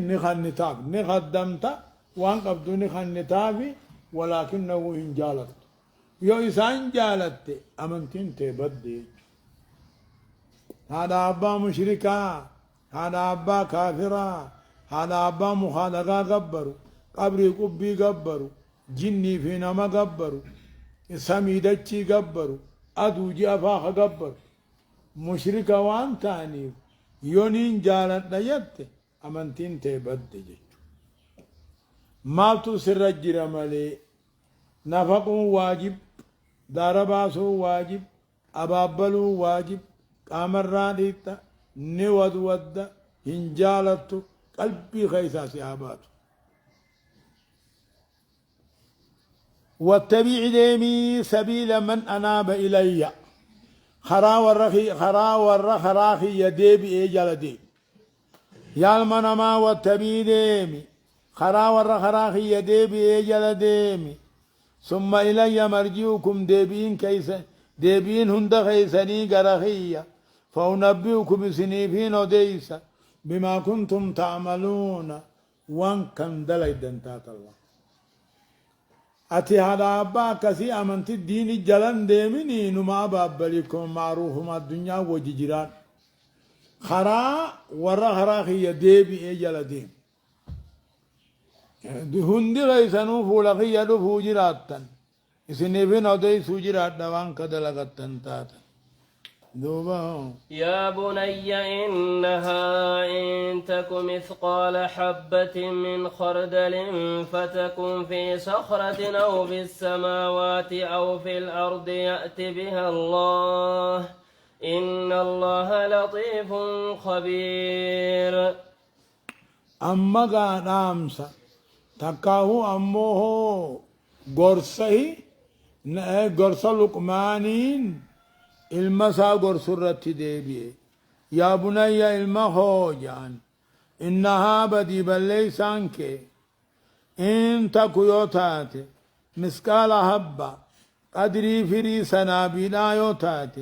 [SPEAKER 2] نخنتاك نخدمتا وان قبضو نخنتافي ولكنه إن جالت يو إسان جالت أمنتين تبدي هذا أبا مشركا هذا أبا كافرا هذا أبا مخالقا قبروا قبري قبي قبروا جني في نما قبروا سميدتشي قبروا أدو جافاخ قبروا مشركا وان تاني يونين جالت نيت أمنتين تبدي ما تسر الجرمالي نفقوا واجب دارباسو واجب أبابلو واجب قامران إيتا نود ود هنجالتو قلبي خيسا سياباتو واتبع ديمي سبيل من أناب إلي خرا والرخراخي يديبي إيجال ديب يالمن ما واتبع ديمي خرا والرخراخي يديبي إيجال ديمي ثم إلي مرجعكم ديبين هند خيسني قرخية فأنبئكم سنيفين وديسا بما كنتم تعملون وان كان دليدن تات الله أتي هذا أبا كسي أمنت الدين جلن ديمني نما بابلكم معروف ما الدنيا وججران خرا ورا خراخي ديبي إجل ديم هندي غيسانو فولخي يدو فوجراتن سنيفين ودي سوجرات دوان كدلغتن تاتا
[SPEAKER 1] يا بني إنها إن تك مثقال حبة من خردل فتكن في صخرة أو في السماوات أو في الأرض يأت بها الله إن الله لطيف خبير.
[SPEAKER 2] أما قال أمسا تكاه أمه قرصه قرص لقمانين المسا قرصرت ديبي يا بني المهو جان إنها بدي بليسانك إن تكو يوتات مسكال هبا قدري فري سنابينا يوتات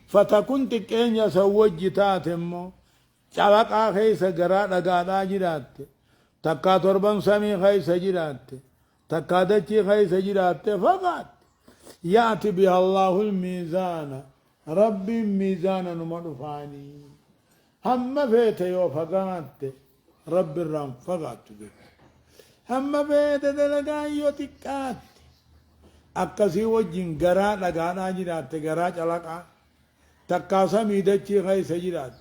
[SPEAKER 2] فتكون تكين يسوج تاتمو چلقا خيس قرار قادا جرات تكا تربان سمي خيس جرات تكا دچي خيس جرات فقط يأتي بها الله الميزان رب ميزان نمرفاني هم فيت يو فقات رب الرام فقات هم فيت دلقا يو تكات أكسي وجين غرا لغانا جرات غرا چلقا تكاسا ميدچي غي سجرات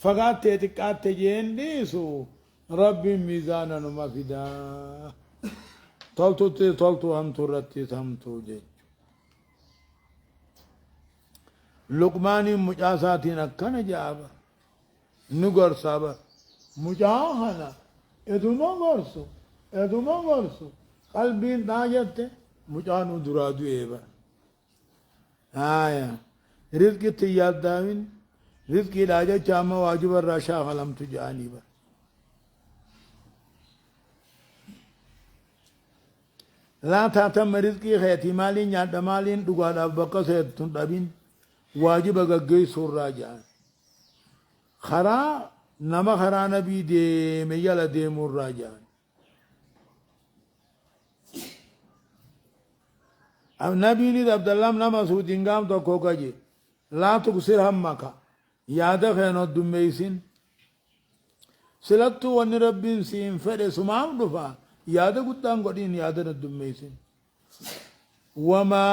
[SPEAKER 2] فقات تكات جين ديسو رب ميزان نمفدا طلتو هم ترتي هم توجي لقمان مجاساتين أكنا جابا نقر سابا مجاهنا ادوما غرسو قلبين داجت مجانو درادو ايبا آية رزق تياد داوين رزق لاجا چاما واجب الراشا غلم تجاني با لا تاتم رزقي خيتي مالين ياد مالين دقال أبقى سيدتون دابين واجب غغي سور راجان خرا نما خرا نبي دي ميلا دي مور راجان اب نبي لي عبد الله نما سودينغام تو كوكاجي لا تكسر همك ياد خينو دميسين سلطو ون ربين سين فدي سمام دفا ياد قدام قدين ياد ندميسين وما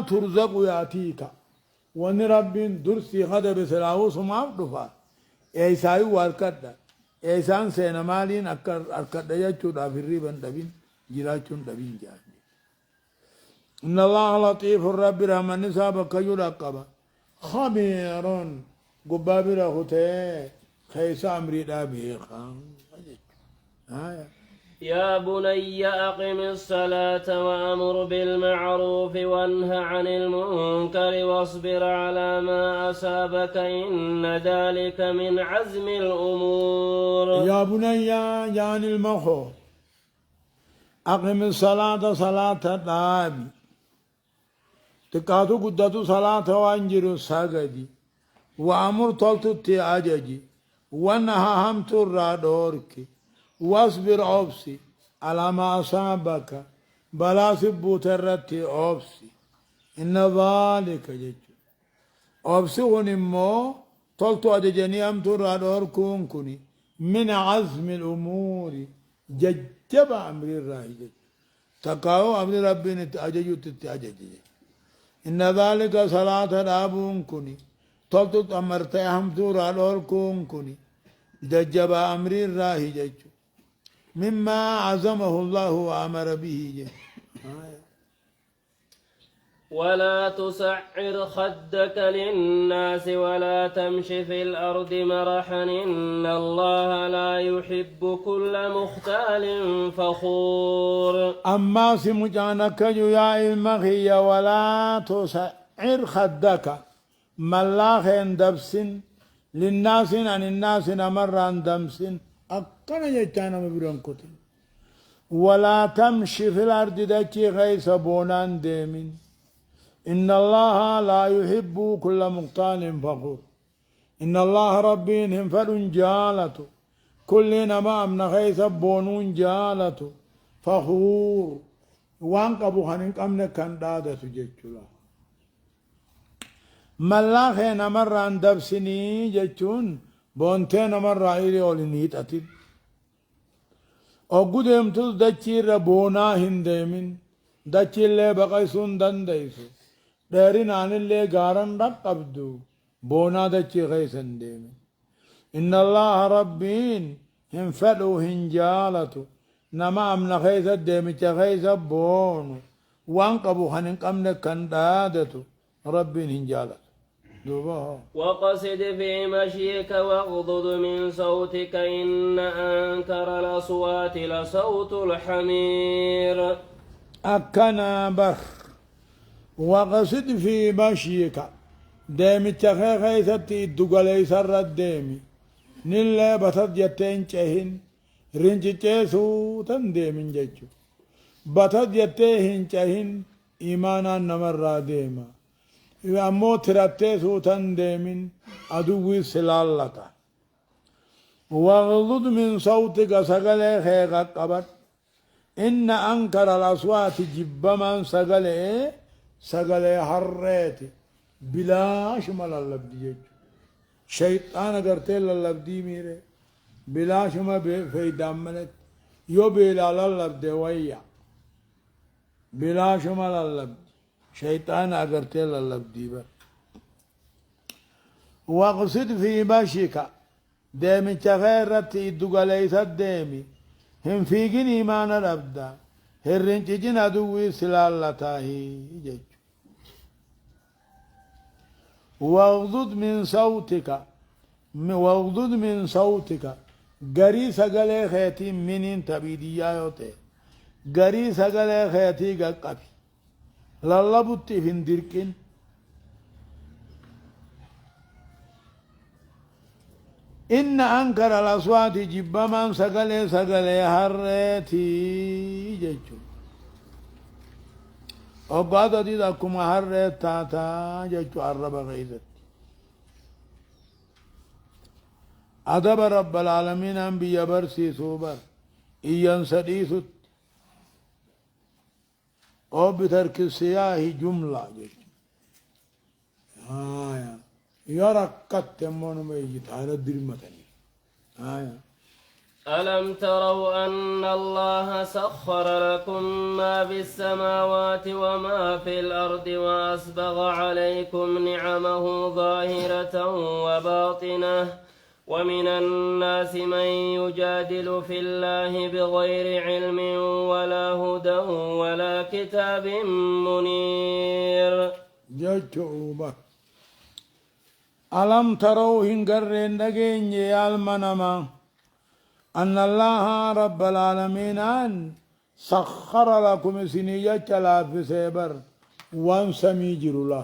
[SPEAKER 2] ترزق ياتيك ون ربين درسي غدا بسلاو سمام دفا ايساي واركدا ايسان سينمالين اكد يچو دافري بن دبين جراچون دبين جا ان الله لطيف الرب رحمن سابق يراقب خبير قبابر هته خيس امري دابي خان
[SPEAKER 1] يا بني أقم الصلاة وأمر بالمعروف وانه عن المنكر واصبر على ما أصابك إن ذلك من عزم الأمور
[SPEAKER 2] يا بني يعني المخو أقم الصلاة صلاة دابي تكاتو قدتو صلاة وانجر ساقدي وأمر طلتو تياججي وانها هم ترى دوركي واصبر أوبسي على ما أصابك بلا سبوت الرتي أوبسي إن ذلك جيجو أوبسي ونمو طلتو أججني أم ترى دوركم كوني من عزم الأمور ججب أمر الراهي تقاو أمر ربنا أججو تتأججي إن ذلك صلاة دابون كوني طلتو أمرت أهم ترى دوركم كوني ججب أمر الراهي جيجو مما عزمه الله وأمر به
[SPEAKER 1] ولا تسعر خدك للناس ولا تمش في الأرض مرحا إن الله لا يحب كل مختال فخور
[SPEAKER 2] أما سمجانك يا المخي ولا تسعر خدك ملاخين دبسن للناس عن الناس مران دمسن أكنا يجانا مبرون كتن ولا تمشي في الأرض دكي غيس بونان ديمين إن الله لا يحب كل مختال فخور إن الله ربين فلن جالته كلنا ما أمن غيس بونون جالته فخور وانقبو خننك أمن كان دادة جيتشلا ملاخين مران دبسني جيتشون بونتين مرة إلي أولينيت أتيد أقول يمتز دچير بونا هندمين دچير لي بقيسون دنديسو دارين عن اللي غارن رقبدو بونا دچير غيسن ديمين إن الله ربين هنفلو هنجالتو نما أمن غيس الديمي غيس بونو وانقبو خننك أمن كندادتو ربين هنجالتو
[SPEAKER 1] وقصد في مشيك واغضض من صوتك إن أنكر الأصوات لصوت الحمير
[SPEAKER 2] أكنا بخ وقصد في مشيك ديمي تخي ستي الدقلي سر الديمي نلا بطد يتين چهن رنج چيسو تنديمين جيچو بطد يتين چهن إيمانا نمر را ديما أمو ترتي سوتن ديمين أدوي سلالتا واغضض من صوتك سقلي خيغا قبط إن أنكر الأصوات جب من سقلي سقلي حريتي بلاش مال اللبدي شيطان قرتيل اللبدي ميري بلاش ما في دامنت يو بلال اللبدي ويا بلاش مال اللبدي شيطان قرتيل اللبدي بر واقصد في مشيك ديمي غيرت يدوغ ليس ديمي هم فيقين إيمان الأبدا هرين تجين أدوي سلالتاهي جيج واغضض من صوتك غري سغلي خيتي منين تبيديا يوتي غري سغلي خيتي قبي لالبوتي فندركين إن أنكر الأصوات جبما سغلي هرتي جيجو وقعد دي داكما هرت تاتا جيجو عرب غيزت أدب رب العالمين أنبياء برسي صوبر إيان سديثت أو بترك السياح جملة جيجو يركت من ميت على الدرمتني
[SPEAKER 1] ألم تروا أن الله سخر لكم ما في السماوات وما في الأرض وأسبغ عليكم نعمه ظاهرة وباطنة ومن الناس من يجادل في الله بغير علم ولا هدى ولا كتاب منير
[SPEAKER 2] جتوبة ألم تروا هنقرين دقين يالمنما أن الله رب العالمين أن سخر لكم سنية في سيبر وانسمي جرلا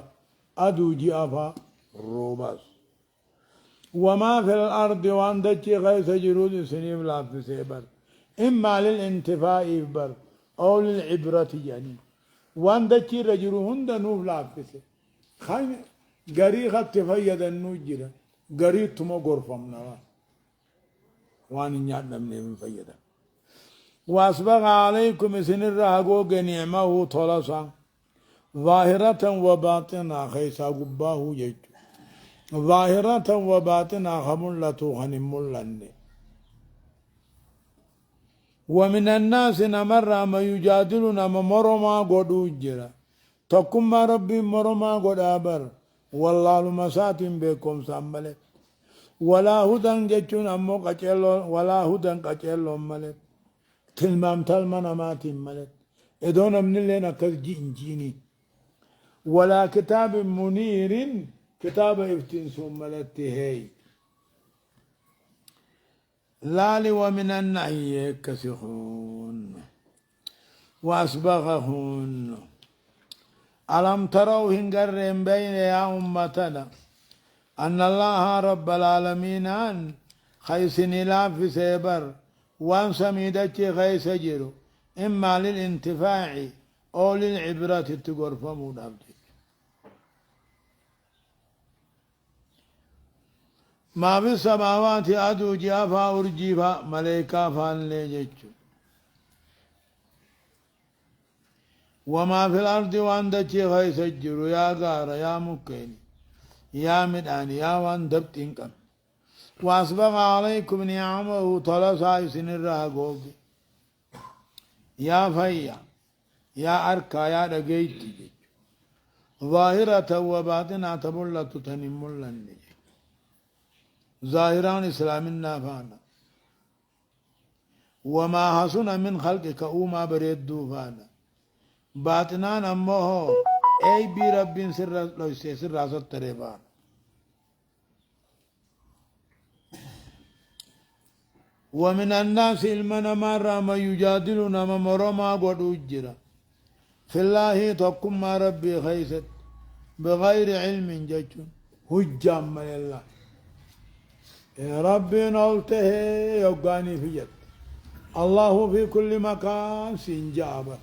[SPEAKER 2] أدو جافا روباس وما في الأرض واندتي غيث جرود سنيم لا في سيبر إما للانتفاء بر أو للعبرة يعني واندتي رجلهن دنوف لا في سيبر خاين غري خط فيد النوجرة غري تمو غرفمنا وان نيادنا من فيدا واسبغ عليكم سنر هاغو نعمه طلسا ظاهرة وباطنة خيسا قباه يجو ظاهرة وباطنة خملة خنملن ومن الناس نمر ما يجادلنا مرما قدو جرا تقم ربي مرما قد آبر والله المساتم بكم ساملت ولا هدى جتون أمو قتلو ولا هدى قتلو ملت تلمام تلمنا ماتم ملت إدون من اللينا كذجي إنجيني ولا كتاب منير كتاب افتنسو ملت هي لالي ومن النعي كسخون وأسبغهن ألم تروا هنقرن بين يا أمتنا أن الله رب العالمين أن خيسني لا في سيبر وان سميدتي خيس جرو إما للانتفاع أو للعبرة تقر فمود أبدك ما في السماوات أدو جافا أرجيفا ملائكة فان ليجتشو وما في الأرض واندتي خيس جرو يا غار يا مكيني يا مداني يا وان دبتنكم وأسبغ عليكم نعمه طلسا سنر هاغوغ يا فيا يا أركا يا دقيتي ظاهرة وباطنة تبلت تنملن ظاهران إسلام النافانا وما حسن من خلقك أوما بريد دوفانا باطنان أمه أي بي رب سر راست تريبان ومن الناس المنا مرة ما يجادلنا مرما قد أجرا في الله تقم ما ربي خيست بغير علم ججون هجا من الله ربي نولته يوغاني في جد الله في كل مكان سنجابه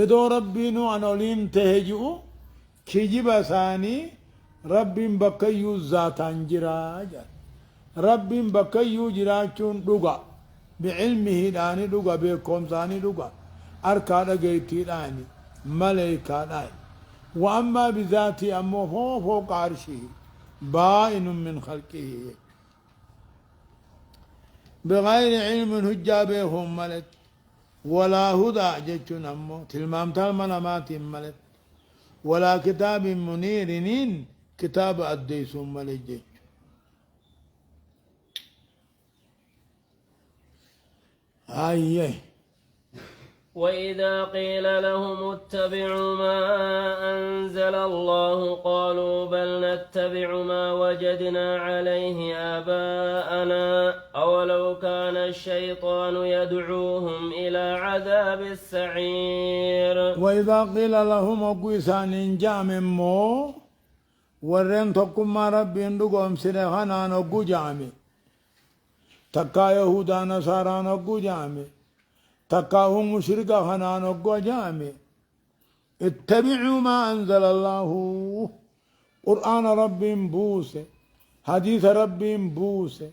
[SPEAKER 2] إدو ربي نو أنولين تهجئو كجب ثاني ربي بكيو ذاتان جراجا ربي بكيو جراجون دوغا بعلمه داني دوغا بكم ثاني دوغا أركادا جيتي داني ملائكة لا. وأما بذاته أمه فوق عرشه بائن من خلقه بغير علم هجابهم ملت ولا هدى جتشن أمه تلمام تلمنامات ملت ولا كتاب منير كتاب أديس ملت جتش. أيه.
[SPEAKER 1] وإذا قيل لهم اتبعوا ما أنزل الله قالوا بل نتبع ما وجدنا عليه آباءنا أولو كان الشيطان يدعوهم إلى عذاب السعير.
[SPEAKER 2] وإذا قيل لهم أقويسان جام مو ورين تقم ما ربي اندقهم سرخانا نقو جامي تكا يهودا نصارى نقو جامي تكاهم مشركا خنان وقو جامي اتبعوا ما أنزل الله قرآن ربي بوسه حديث ربي بوسه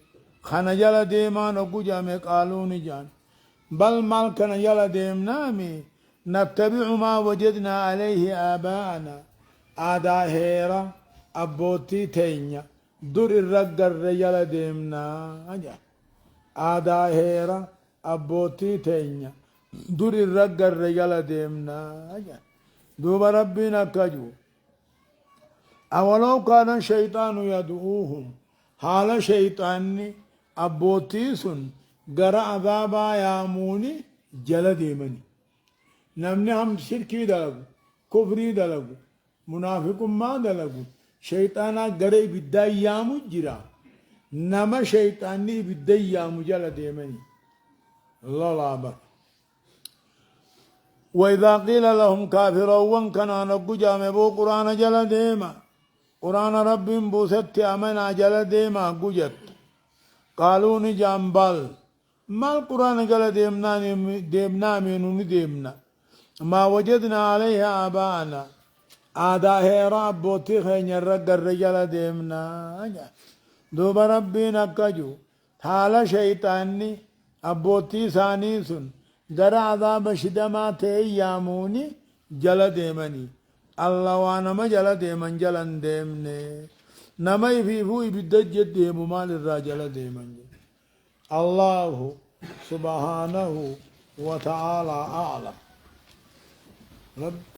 [SPEAKER 2] خنجل ديمان وقو جامي قالوا نجان بل مالك نجل ديم نامي نتبع ما وجدنا عليه آباءنا آدا هيرا أبوتي تينيا دور الرقر رجل ديمنا آدا هيرا أبوتي تينيا دور الرقر رجال ديمنا دوب ربنا كجو أولو كان الشيطان يدعوهم حال شيطاني أبوتي سن غرا عذابا ياموني جل ديمني نمني هم شركي دلقو كفري دلقو منافق ما دلقو شيطانا غري بداي يامو جرا نما شيطاني بداي يامو جل ديمني الله لا أكبر. وإذا قيل لهم كافرون وان كان نقو جامبو قرآن جل ديما قرآن رب بوست أمنا جل ديما قجت قالوا نجام بل ما القرآن جل ديمنا منو نديمنا ما وجدنا عليه آباءنا آدا هيرا بوتي خين الرقر رجل ديمنا دوب ربنا كجو حال شيطاني أبوتي ثاني سن غرا عذاب شدما تياموني جل ديمني الله وانا ما جل ديمن جلن ديمني نما يفيفو يبدج ديمو مال الرجل ديمن. الله سبحانه وتعالى أعلم. رب